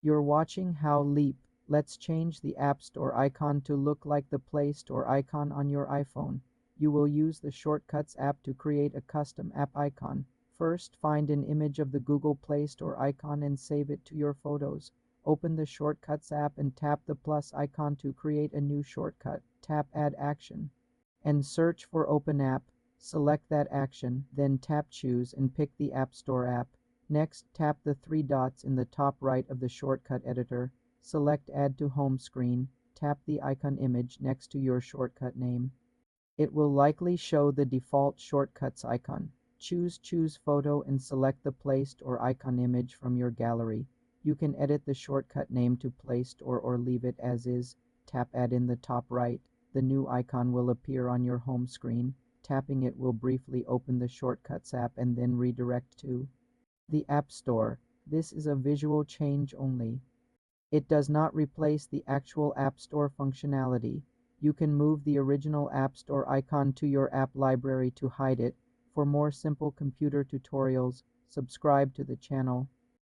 You're watching How Leap. Let's change the App Store icon to look like the Play Store icon on your iPhone. You will use the Shortcuts app to create a custom app icon. First, find an image of the Google Play Store icon and save it to your photos. Open the Shortcuts app and tap the plus icon to create a new shortcut. Tap Add Action and search for Open App. Select that action, then tap Choose and pick the App Store app. Next, tap the three dots in the top right of the shortcut editor. Select Add to Home Screen. Tap the icon image next to your shortcut name. It will likely show the default shortcuts icon. Choose Photo and select the placed or icon image from your gallery. You can edit the shortcut name to placed or leave it as is. Tap Add in the top right. The new icon will appear on your home screen. Tapping it will briefly open the Shortcuts app and then redirect to the App Store. This is a visual change only. It does not replace the actual App Store functionality. You can move the original App Store icon to your app library to hide it. For more simple computer tutorials, subscribe to the channel.